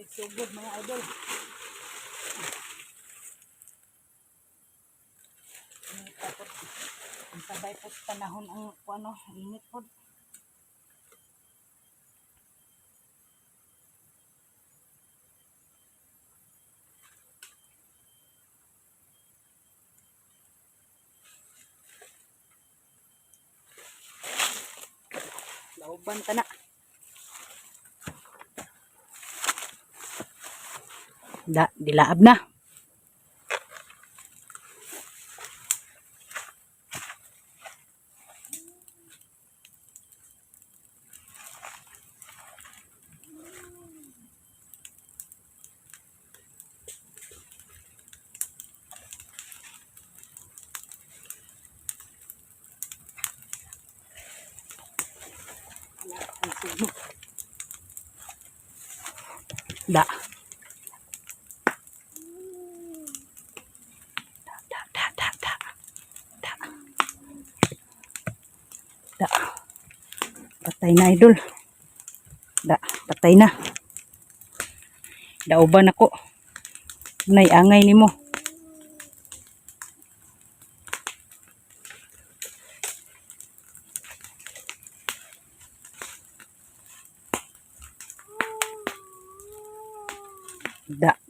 Sugod mga idol. Tapos, ang sabay po panahon ang ano, init po. Lauban ka na. Dilaab na. Da. Da. Patay na idol. Da, patay na. Dauban ako. Nay angay nimo.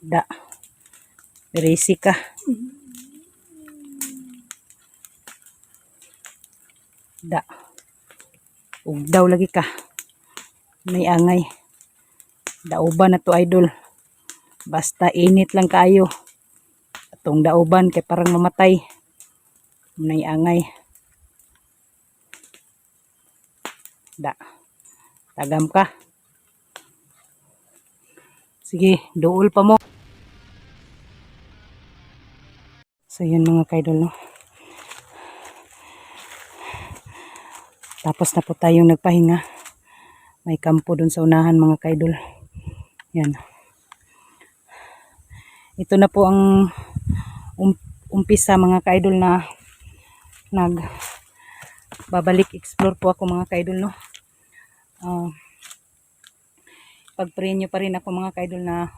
Da. Berisi ka. Da. Ugdaw lagi ka. May angay. Dauban na to idol. Basta init lang kayo. Atong dauban kay parang mamatay. May angay. Da. Tagam ka. Sige, duol pa mo. So yun mga kaidol, no? Tapos na po tayong nagpahinga. May kampo dun sa unahan mga kaidol. Yan. Ito na po ang umpisa mga kaidol na babalik explore po ako mga kaidol, no? Pag-pray nyo pa rin ako mga kaidol na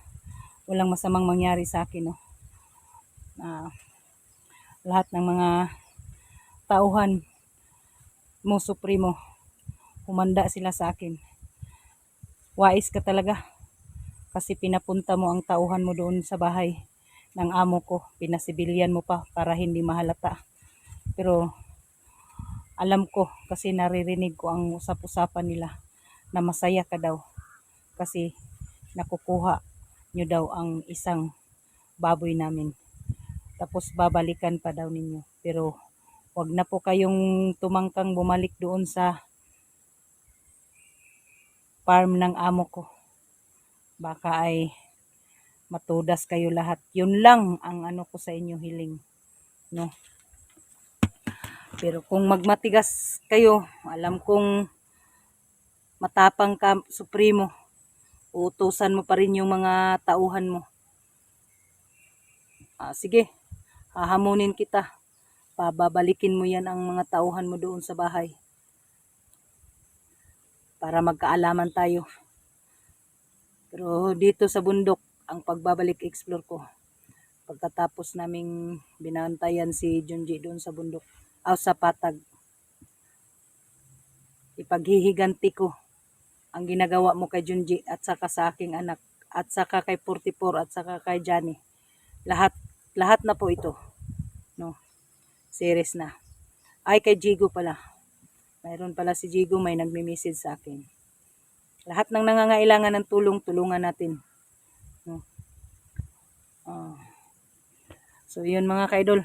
walang masamang mangyari sa akin, no? Lahat ng mga tauhan mo supremo, humanda sila sa akin. Wais ka talaga kasi pinapunta mo ang tauhan mo doon sa bahay ng amo ko. Pinasibilyan mo pa para hindi mahalata. Pero alam ko kasi naririnig ko ang usap-usapan nila na masaya ka daw kasi nakukuha nyo daw ang isang baboy namin. Tapos babalikan pa daw ninyo. Pero wag na po kayong tumangkang bumalik doon sa farm ng amo ko. Baka ay matudas kayo lahat. Yun lang ang ano ko sa inyo hiling, no? Pero kung magmatigas kayo, alam kong matapang ka, supremo, uutusan mo pa rin yung mga tauhan mo. Sige, hahamunin kita. Pababalikin mo yan ang mga tauhan mo doon sa bahay. Para magkaalaman tayo. Pero dito sa bundok, ang pagbabalik explore ko. Pagkatapos naming binantayan si Junji doon sa bundok, sa patag. Ipaghihiganti ko ang ginagawa mo kay Junji at saka sa aking anak at saka kay 44 at saka kay Johnny. Lahat na po ito, no? Series na. Ay kay Jigo pala. Mayroon pala si Jigo, may nagme-message sa akin. Lahat ng nangangailangan ng tulong, tulungan natin, no? So yun mga kaidol.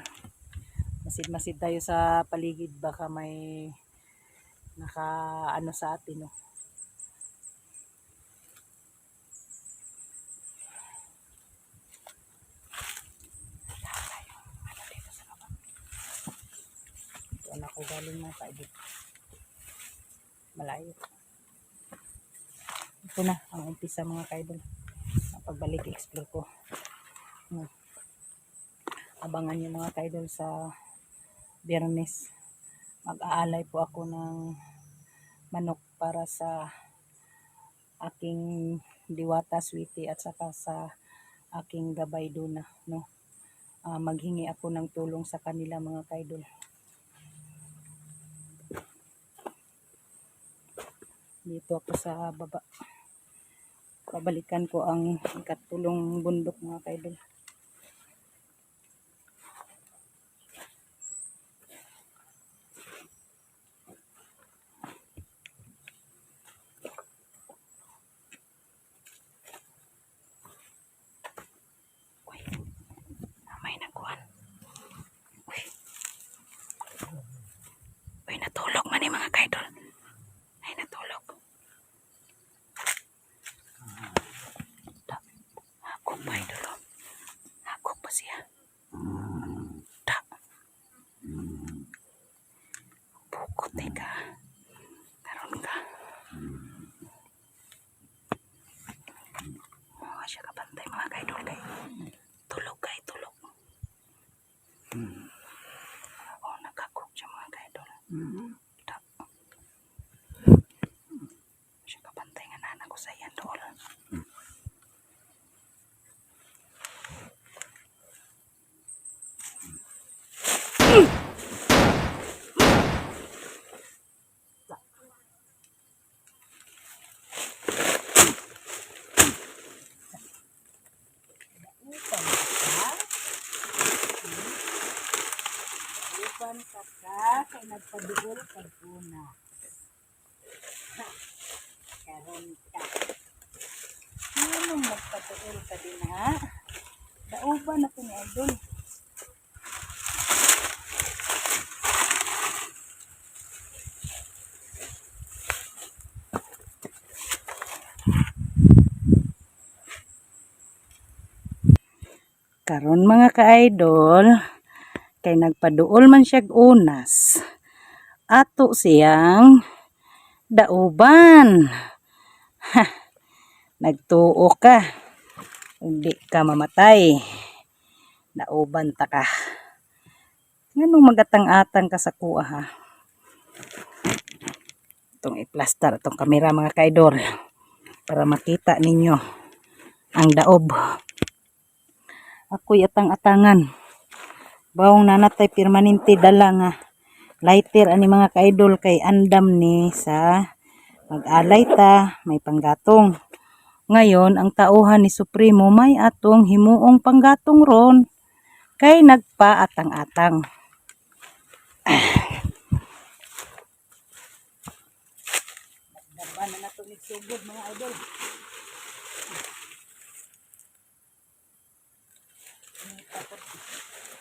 Masid-masid tayo sa paligid, baka may naka sa atin, no? Ito ako galing mga kaidol. Malayo. Ito na ang umpisa mga kaidol. Pagbalik explore ko. Abangan nyo mga kaidol sa Biyernes. Mag-aalay po ako ng manok para sa aking Diwata, Sweetie at saka sa aking gabay duna, no. Maghingi ako ng tulong sa kanila mga kaidol. Dito ako sa baba. Babalikan ko ang ikatulong bundok mga kaidol. May nakuhan. Uy, natulog man mga kaidol. Ay, natulog. Ako pa idol. Ako pa siya. Da. Bukot ka. Karon ka. Siya kabantay mga kaidol kay. Tulog kay tulog. Nakakok siya mga kaidol. Da. Siya kabantay nga nana ko sa iyan doon. Upan ka kay nagpaduol kag una. Karon ka. Anong nagpaduol ka din ha? Dauban na to ni idol. Karon mga ka-idol, kay nagpaduol man siya unas. Ato siyang dauban. Ha, nagtuo ka. Hindi ka mamatay. Dauban ta ka. Nganong magatang-atang ka sa kuha ha? Itong i-plaster itong kamera mga ka-idol para makita ninyo ang daob. Ako'y atang-atangan. Bawang nanatay permanente dala nga lighter ani mga ka-idol kay andam ni sa mag-alay ta, may panggatong. Ngayon, ang tauhan ni Supremo may atong himuong panggatong ron kay nagpaatang-atang. Nagdaban na nato ni sugod mga idol.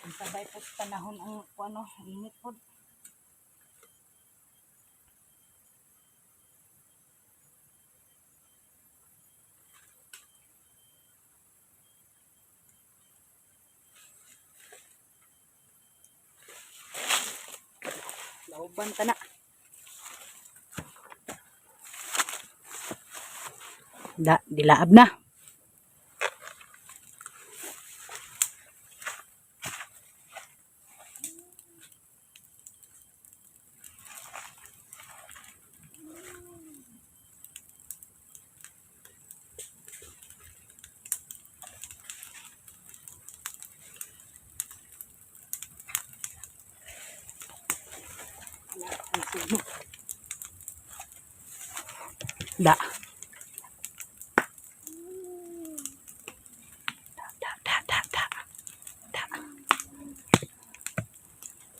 Ang sabay po sa panahon ang init po. Lauban ka na. Dilaab na. Da.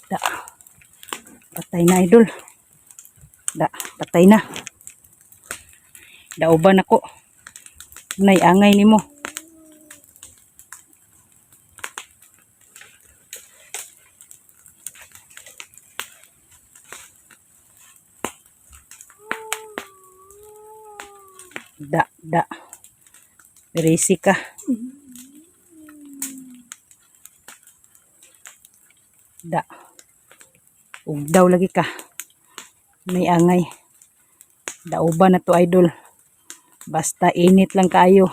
Da. Patay na idol. Da, patay na. Dauban ako. Nay angay nimo. Da. Berisi ka. Da. Ugdaw lagi ka. May angay. Dauban na to idol. Basta init lang kaayo.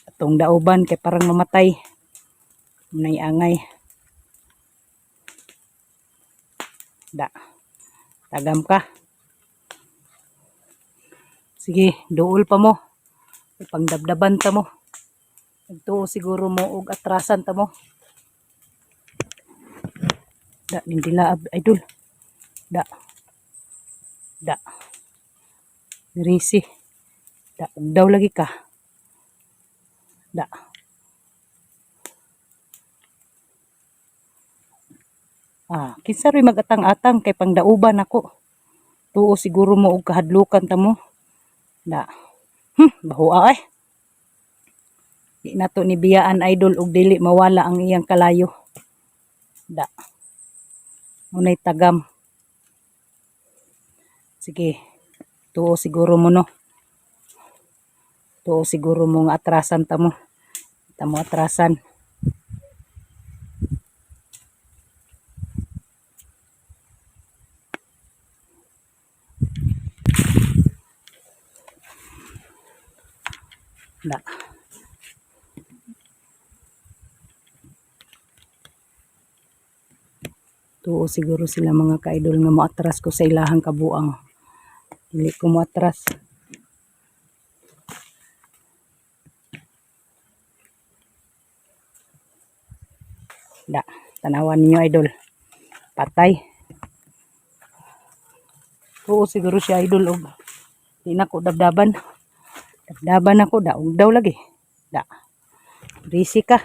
Atong dauban kay parang mamatay. May angay. Da. Tagam ka. Sige, duol pa mo. Ipangdabdaban ta mo. Nagtuo siguro mo og atrasan ta mo. Da nindila idol. Da. Da. Dirisi. Da daw lagi ka. Da. Kinsa rin magatang-atang kay pangdauban ako. Tuo siguro mo og kahadlukan ta mo. Da. Bahua ay. Di na to ni biyaan idol og dili mawala ang iyang kalayo. Da. Munay tagam. Sige. Tuo siguro mo no. Tuo siguro mo nga atrasan ta mo. Ta mo atrasan. Da. Tuo siguro sila mga ka-idol nga moatras ko sa ilahang kabuang. Dili ko moatras. Da. Tanawan ninyo idol. Patay. Tuo siguro siya idol og di na ko dabdaban. Dabdaban ako da og daw lagi. Da. Risi ka.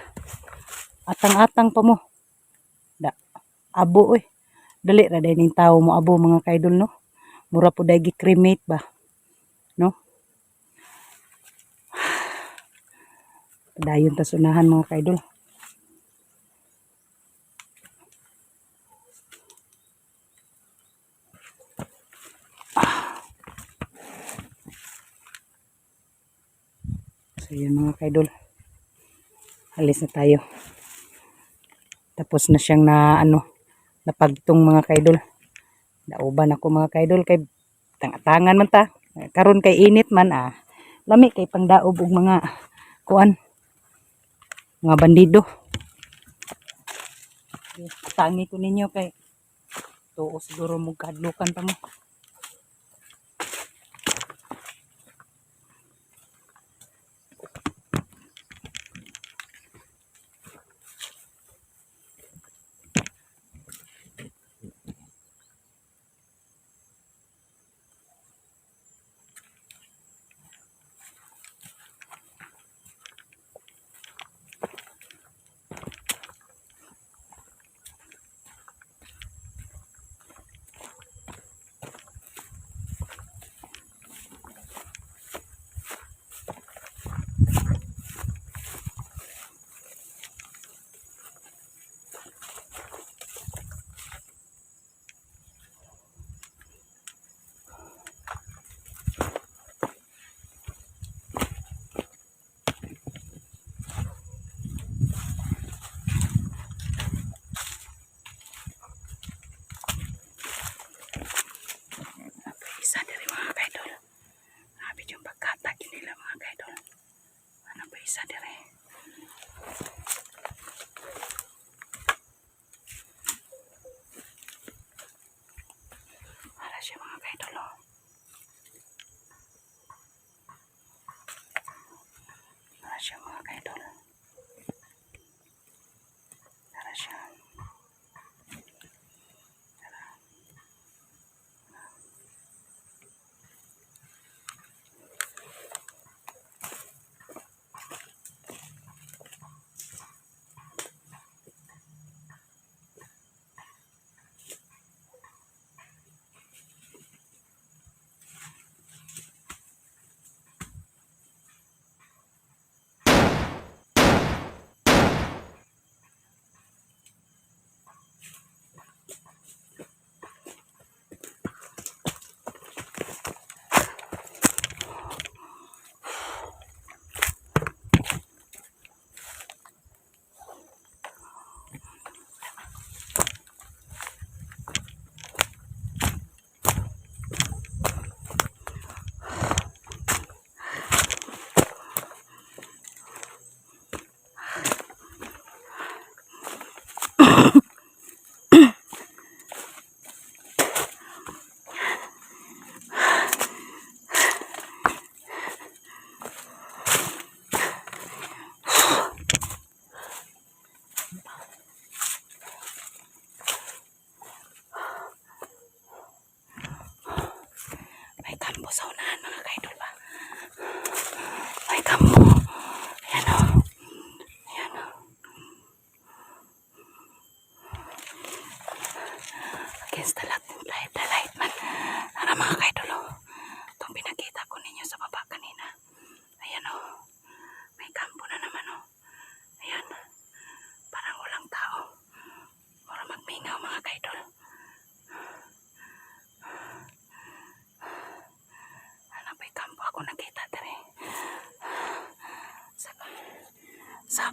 Atang-atang pa mo. Da. Abo oy. Dali ra day ning tawo mo abo mga kaidol no. Mura po day gi-cremate ba. No? Dayon ta sunahan mga kaidol. So yun mga kaidol. Alis na tayo. Tapos na siyang napagtong mga kaidol. Nauban ako mga kaidol kay tangan man ta. Karon kay init man lami kay pangdaob og mga kuan. Mga bandido. Tangi ko ninyo kay tuo siguro mo kadlukan pa mo.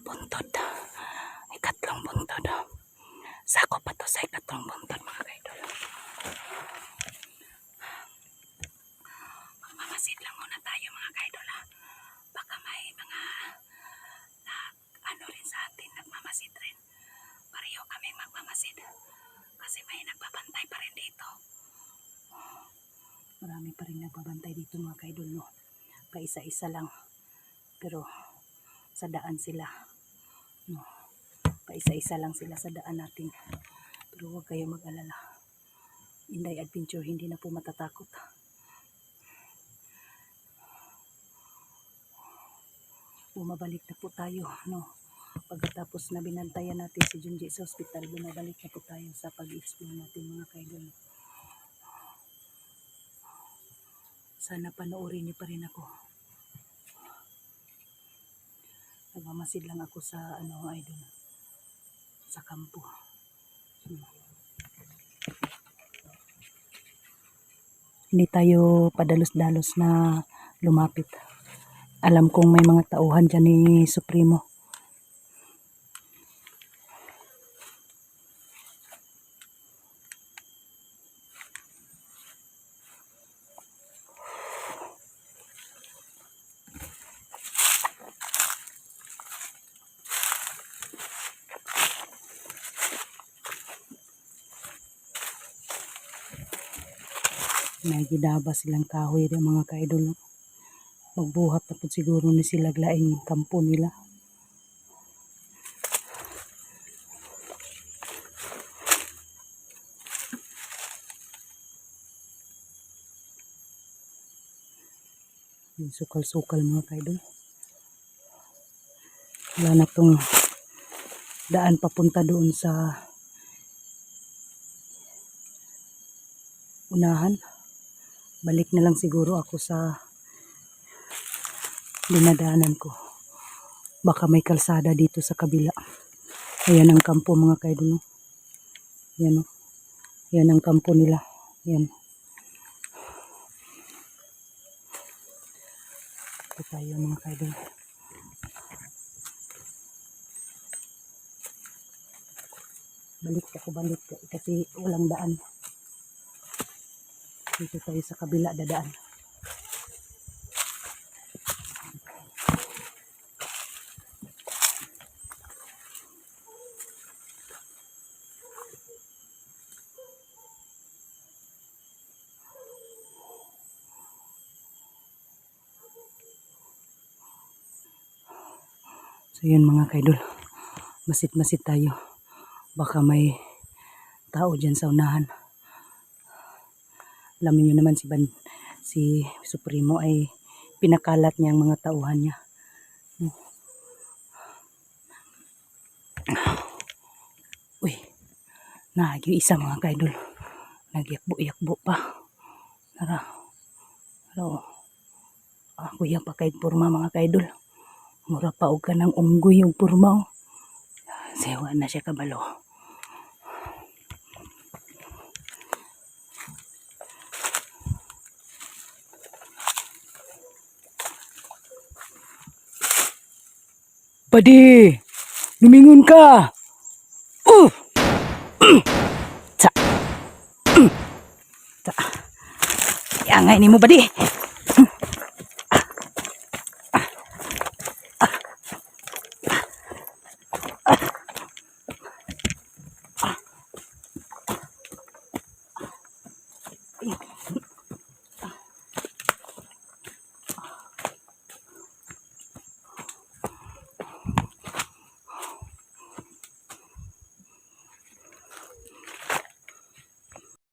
buntod. Ikatlong buntod. Sako pa to sa ikatlong buntod mga kaidol. Magmamasid lang muna tayo mga kaidol ha. Baka may mga ano rin sa atin nagmamasid rin. Pareho kami magmamasid. Kasi may nagbabantay pa rin dito. Marami pa rin nagbabantay dito mga kaidol no. Paisa-isa lang. Pero sa daan sila. No. Paisa-isa lang sila sa daan natin. Pero huwag kayo mag-alala. Inday Adventure hindi na po matatakot. Bumabalik na po tayo. No. Pagkatapos na binantayan natin si Junji sa hospital, bumabalik na po tayo sa pag-explore natin mga kaidol. Sana panoorin niyo pa rin ako. Nagmamasid lang ako sa idol. Sa kampo. Hindi tayo padalos-dalos na lumapit. Alam kong may mga tauhan dyan ni Supremo. Nagidaba silang kahoy rin mga kaidol. Magbuhat na po siguro ni sila glaing kampo nila. Yung sukal-sukal mga kaidol. Wala na tong daan papunta doon sa unahan. Balik na lang siguro ako sa dinadaanan ko. Baka may kalsada dito sa kabila. Ayan ang kampo mga kaidol. Ayan o. Ayan ang kampo nila. Ayan. Ito tayo mga kaidol. Balik kasi walang daan. Dito tayo sa kabila dadaan. So yun mga kaidol. Masit-masit tayo. Baka may tao dyan sa unahan. Alam niyo naman si Supremo ay pinakalat niya ang mga tauhan niya. Uy, yung isa mga kaidol. Nagyakbo-yakbo pa. Tara. Pero, ako yung pakaid purma mga kaidol. Mura pa og ka ng unggoy yung purma. Sewa na siya kabalo. Padi, lumingon ka. Sa. Iangay ni mo, Padi.